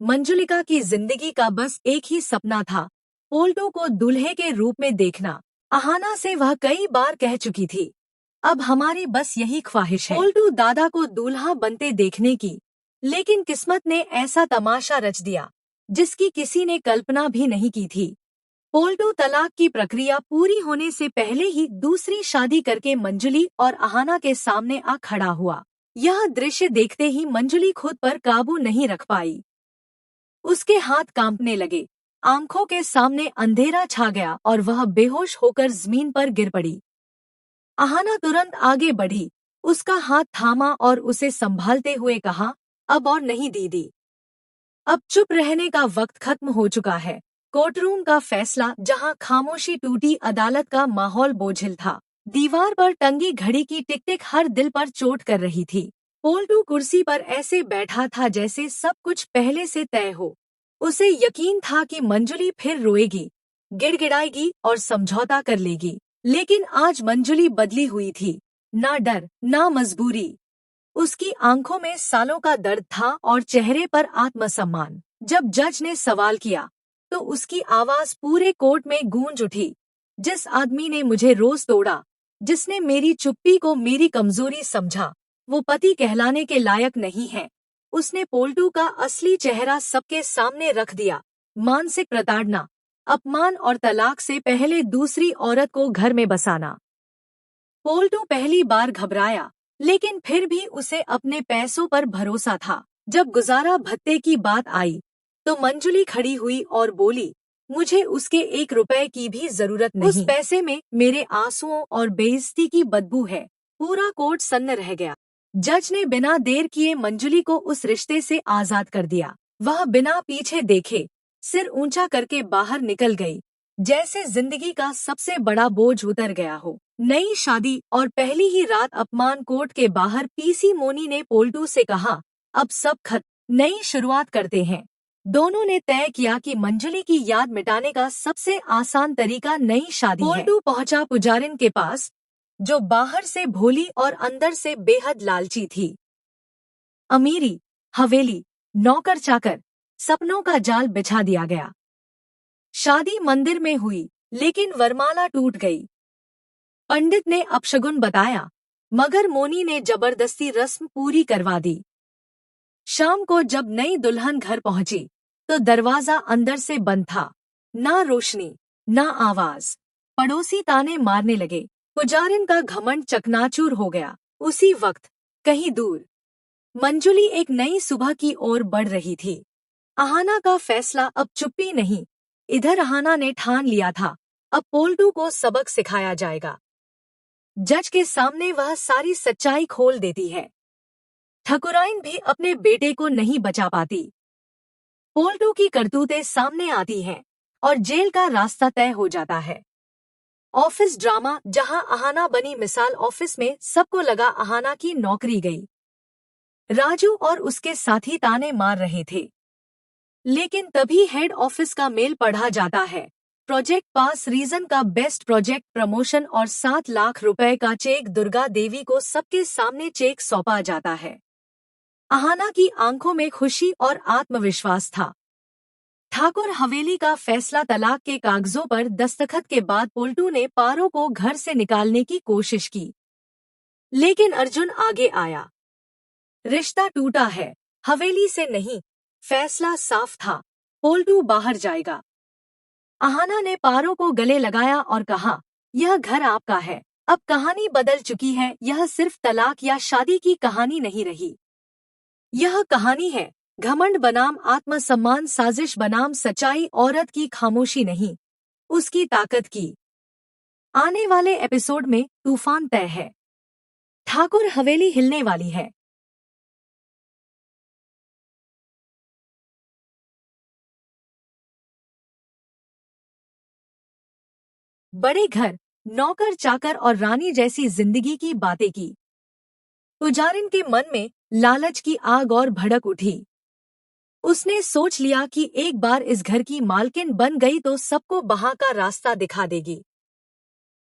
मंजुलिका की जिंदगी का बस एक ही सपना था, पोल्टू को दूल्हे के रूप में देखना। अहाना से वह कई बार कह चुकी थी, अब हमारी बस यही ख्वाहिश है पोल्टू दादा को दूल्हा बनते देखने की। लेकिन किस्मत ने ऐसा तमाशा रच दिया जिसकी किसी ने कल्पना भी नहीं की थी। पोल्टू तलाक की प्रक्रिया पूरी होने से पहले ही दूसरी शादी करके मंजुली और अहाना के सामने आ खड़ा हुआ। यह दृश्य देखते ही मंजुली खुद पर काबू नहीं रख पाई। उसके हाथ कांपने लगे, आंखों के सामने अंधेरा छा गया और वह बेहोश होकर जमीन पर गिर पड़ी। अहाना तुरंत आगे बढ़ी, उसका हाथ थामा और उसे संभालते हुए कहा, अब और नहीं दीदी, अब चुप रहने का वक्त खत्म हो चुका है। कोर्टरूम का फैसला जहां खामोशी टूटी, अदालत का माहौल बोझिल था। दीवार पर टंगी घड़ी की टिक टिक हर दिल पर चोट कर रही थी। पोल्टू कुर्सी पर ऐसे बैठा था जैसे सब कुछ पहले से तय हो। उसे यकीन था कि मंजुली फिर रोएगी, गिड़गिड़ाएगी और समझौता कर लेगी। लेकिन आज मंजुली बदली हुई थी, ना डर ना मजबूरी। उसकी आंखों में सालों का दर्द था और चेहरे पर आत्मसम्मान। जब जज ने सवाल किया तो उसकी आवाज पूरे कोर्ट में गूंज उठी, जिस आदमी ने मुझे रोज तोड़ा, जिसने मेरी चुप्पी को मेरी कमजोरी समझा, वो पति कहलाने के लायक नहीं है। उसने पोल्टू का असली चेहरा सबके सामने रख दिया। मानसिक प्रताड़ना, अपमान और तलाक से पहले दूसरी औरत को घर में बसाना। पोल्टू पहली बार घबराया, लेकिन फिर भी उसे अपने पैसों पर भरोसा था। जब गुजारा भत्ते की बात आई तो मंजुली खड़ी हुई और बोली, मुझे उसके 1 रुपए की भी जरूरत नहीं। उस पैसे में मेरे आंसुओं और बेइज्जती की बदबू है। पूरा कोर्ट सन्न रह गया। जज ने बिना देर किए मंजुली को उस रिश्ते से आजाद कर दिया। वह बिना पीछे देखे सिर ऊंचा करके बाहर निकल गई, जैसे जिंदगी का सबसे बड़ा बोझ उतर गया हो। नई शादी और पहली ही रात अपमान। कोर्ट के बाहर पीसी मोनी ने पोल्टू से कहा, अब सब खत्म, नई शुरुआत करते हैं। दोनों ने तय किया कि मंजुली की याद मिटाने का सबसे आसान तरीका नई शादी है। पोल्टू पहुंचा पुजारिन के पास, जो बाहर से भोली और अंदर से बेहद लालची थी। अमीरी, हवेली, नौकर चाकर, सपनों का जाल बिछा दिया गया। शादी मंदिर में हुई, लेकिन वरमाला टूट गई। पंडित ने अपशगुन बताया, मगर मोनी ने जबरदस्ती रस्म पूरी करवा दी। शाम को जब नई दुल्हन घर पहुंची तो दरवाजा अंदर से बंद था। ना रोशनी, ना आवाज। पड़ोसी ताने मारने लगे। पुजारिन का घमंड चकनाचूर हो गया। उसी वक्त कहीं दूर मंजुली एक नई सुबह की ओर बढ़ रही थी। अहाना का फैसला अब चुप्पी नहीं। इधर अहाना ने ठान लिया था, अब पोल्टू को सबक सिखाया जाएगा। जज के सामने वह सारी सच्चाई खोल देती है। ठकुराइन भी अपने बेटे को नहीं बचा पाती। पोल्टू की करतूतें सामने आती हैं और जेल का रास्ता तय हो जाता है। ऑफिस ड्रामा जहां अहाना बनी मिसाल। ऑफिस में सबको लगा अहाना की नौकरी गई। राजू और उसके साथी ताने मार रहे थे। लेकिन तभी हेड ऑफिस का मेल पढ़ा जाता है, प्रोजेक्ट पास, रीजन का बेस्ट प्रोजेक्ट, प्रमोशन और 7 लाख रुपए का चेक। दुर्गा देवी को सबके सामने चेक सौंपा जाता है। अहाना की आंखों में खुशी और आत्मविश्वास था। ठाकुर हवेली का फैसला। तलाक के कागजों पर दस्तखत के बाद पोल्टू ने पारो को घर से निकालने की कोशिश की, लेकिन अर्जुन आगे आया। रिश्ता टूटा है, हवेली से नहीं। फैसला साफ था, पोल्टू बाहर जाएगा। अहाना ने पारो को गले लगाया और कहा, यह घर आपका है। अब कहानी बदल चुकी है। यह सिर्फ तलाक या शादी की कहानी नहीं रही। यह कहानी है घमंड बनाम आत्मसम्मान, साजिश बनाम सच्चाई, औरत की खामोशी नहीं, उसकी ताकत की। आने वाले एपिसोड में तूफान तय है। ठाकुर हवेली हिलने वाली है। बड़े घर, नौकर चाकर और रानी जैसी जिंदगी की बातें की। पुजारिन के मन में लालच की आग और भड़क उठी। उसने सोच लिया कि एक बार इस घर की मालकिन बन गई तो सबको वहां का रास्ता दिखा देगी।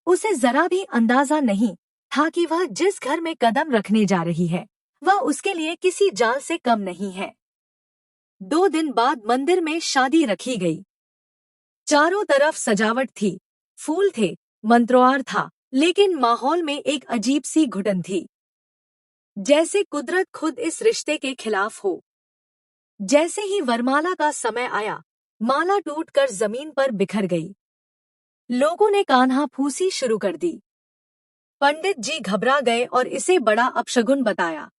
उसे जरा भी अंदाजा नहीं था कि वह जिस घर में कदम रखने जा रही है, वह उसके लिए किसी जाल से कम नहीं है। 2 दिन बाद मंदिर में शादी रखी गई। चारों तरफ सजावट थी, फूल थे, मंत्रोच्चार था, लेकिन माहौल में एक अजीब सी घुटन थी। जैसे कुदरत खुद इस रिश्ते के खिलाफ हो। जैसे ही वरमाला का समय आया, माला टूटकर जमीन पर बिखर गई। लोगों ने कान्हा फूसी शुरू कर दी। पंडित जी घबरा गए और इसे बड़ा अपशगुन बताया।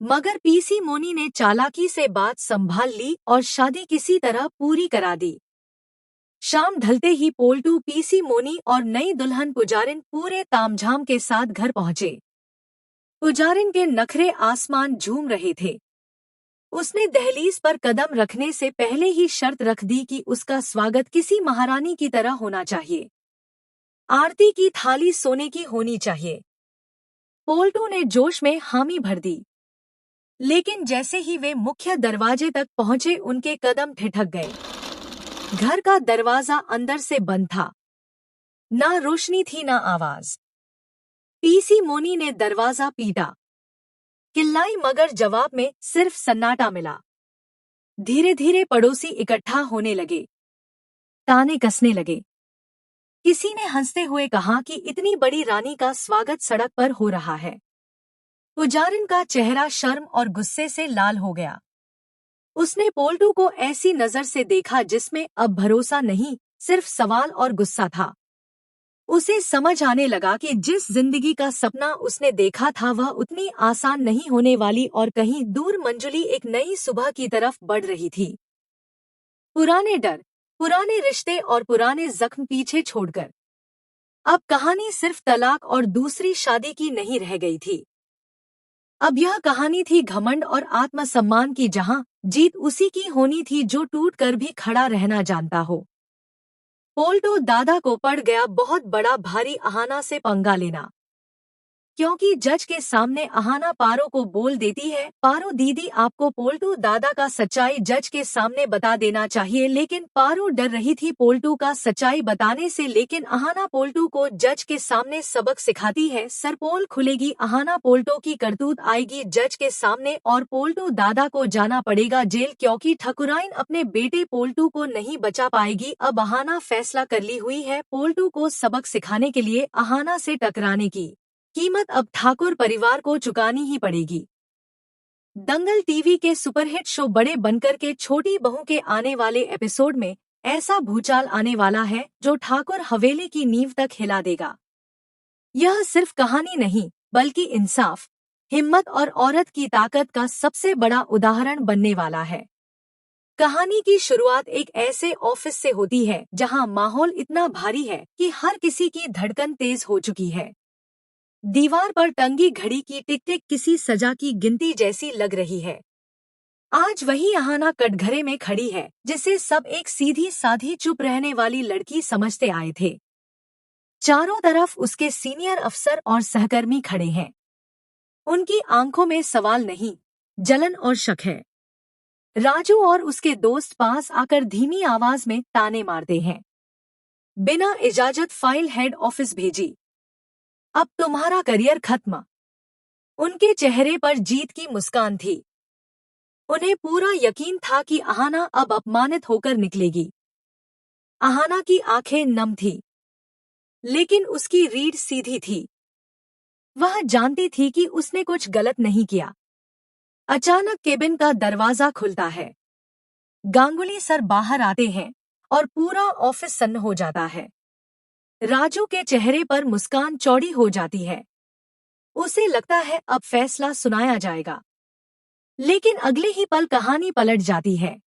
मगर पीसी मोनी ने चालाकी से बात संभाल ली और शादी किसी तरह पूरी करा दी। शाम ढलते ही पोल्टू, पीसी मोनी और नई दुल्हन पुजारिन पूरे तामझाम के साथ घर पहुंचे। पुजारिन के नखरे आसमान झूम रहे थे। उसने दहलीज पर कदम रखने से पहले ही शर्त रख दी कि उसका स्वागत किसी महारानी की तरह होना चाहिए। आरती की थाली सोने की होनी चाहिए। पोल्टू ने जोश में हामी भर दी, लेकिन जैसे ही वे मुख्य दरवाजे तक पहुंचे उनके कदम ठिठक गए। घर का दरवाजा अंदर से बंद था। ना रोशनी थी ना आवाज। पीसी मोनी ने दरवाजा पीटा, चिल्लाई, मगर जवाब में सिर्फ सन्नाटा मिला। धीरे धीरे पड़ोसी इकट्ठा होने लगे, ताने कसने लगे। किसी ने हंसते हुए कहा कि इतनी बड़ी रानी का स्वागत सड़क पर हो रहा है। पुजारिन का चेहरा शर्म और गुस्से से लाल हो गया। उसने पोल्टू को ऐसी नजर से देखा जिसमें अब भरोसा नहीं, सिर्फ सवाल और गुस्सा था। उसे समझ आने लगा कि जिस जिंदगी का सपना उसने देखा था वह उतनी आसान नहीं होने वाली और कहीं दूर मंजुली एक नई सुबह की तरफ बढ़ रही थी। पुराने डर, पुराने रिश्ते और पुराने जख्म पीछे छोड़कर अब कहानी सिर्फ तलाक और दूसरी शादी की नहीं रह गई थी। अब यह कहानी थी घमंड और आत्मसम्मान की, जहां जीत उसी की होनी थी जो टूट कर भी खड़ा रहना जानता हो। पोल्टू दादा को पड़ गया बहुत बड़ा भारी अहाना से पंगा लेना, क्योंकि जज के सामने अहाना पारो को बोल देती है, पारो दीदी आपको पोल्टू दादा का सच्चाई जज के सामने बता देना चाहिए। लेकिन पारो डर रही थी पोल्टू का सच्चाई बताने से। लेकिन अहाना पोल्टू को जज के सामने सबक सिखाती है। सरपोल खुलेगी, अहाना पोल्टू की करतूत आएगी जज के सामने और पोल्टू दादा को जाना पड़ेगा जेल, क्योंकि ठकुराइन अपने बेटे पोल्टू को नहीं बचा पाएगी। अब अहाना फैसला कर ली हुई है पोल्टू को सबक सिखाने के लिए अहाना से टकराने की कीमत अब ठाकुर परिवार को चुकानी ही पड़ेगी। दंगल टीवी के सुपरहिट शो बड़े बनकर के छोटी बहू के आने वाले एपिसोड में ऐसा भूचाल आने वाला है जो ठाकुर हवेली की नींव तक हिला देगा। यह सिर्फ कहानी नहीं बल्कि इंसाफ, हिम्मत और औरत की ताकत का सबसे बड़ा उदाहरण बनने वाला है। कहानी की शुरुआत एक ऐसे ऑफिस से होती है जहां माहौल इतना भारी है कि हर किसी की धड़कन तेज हो चुकी है। दीवार पर टंगी घड़ी की टिक टिक किसी सजा की गिनती जैसी लग रही है। आज वही अहाना कटघरे में खड़ी है जिसे सब एक सीधी साधी चुप रहने वाली लड़की समझते आए थे। चारों तरफ उसके सीनियर अफसर और सहकर्मी खड़े हैं। उनकी आंखों में सवाल नहीं, जलन और शक है। राजू और उसके दोस्त पास आकर धीमी आवाज में ताने मारते हैं, बिना इजाजत फाइल हेड ऑफिस भेजी, अब तुम्हारा करियर खत्म। उनके चेहरे पर जीत की मुस्कान थी। उन्हें पूरा यकीन था कि अहाना अब अपमानित होकर निकलेगी। अहाना की आंखें नम थी, लेकिन उसकी रीढ़ सीधी थी। वह जानती थी कि उसने कुछ गलत नहीं किया। अचानक केबिन का दरवाजा खुलता है। गांगुली सर बाहर आते हैं और पूरा ऑफिस सन्न हो जाता है। राजू के चेहरे पर मुस्कान चौड़ी हो जाती है। उसे लगता है अब फैसला सुनाया जाएगा, लेकिन अगले ही पल कहानी पलट जाती है।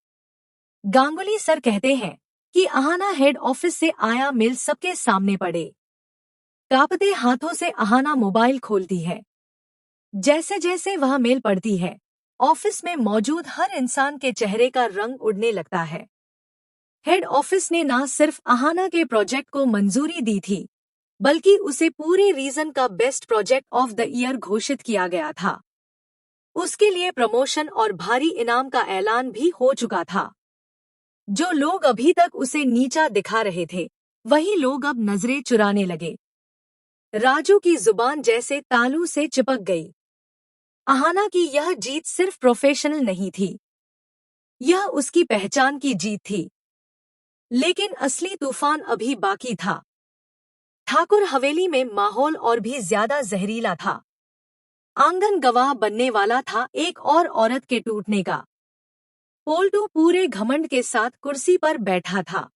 गांगुली सर कहते हैं कि अहाना हेड ऑफिस से आया मेल सबके सामने पड़े। कांपते हाथों से अहाना मोबाइल खोलती है। जैसे जैसे वह मेल पढ़ती है, ऑफिस में मौजूद हर इंसान के चेहरे का रंग उड़ने लगता है। हेड ऑफिस ने न सिर्फ अहाना के प्रोजेक्ट को मंजूरी दी थी, बल्कि उसे पूरे रीजन का best project of the year घोषित किया गया था। उसके लिए प्रमोशन और भारी इनाम का ऐलान भी हो चुका था। जो लोग अभी तक उसे नीचा दिखा रहे थे, वही लोग अब नजरें चुराने लगे। राजू की जुबान जैसे तालू से चिपक गई। अहाना की यह जीत सिर्फ प्रोफेशनल नहीं थी, यह उसकी पहचान की जीत थी। लेकिन असली तूफान अभी बाकी था। ठाकुर हवेली में माहौल और भी ज्यादा जहरीला था। आंगन गवाह बनने वाला था एक और औरत के टूटने का। पोल्टू पूरे घमंड के साथ कुर्सी पर बैठा था।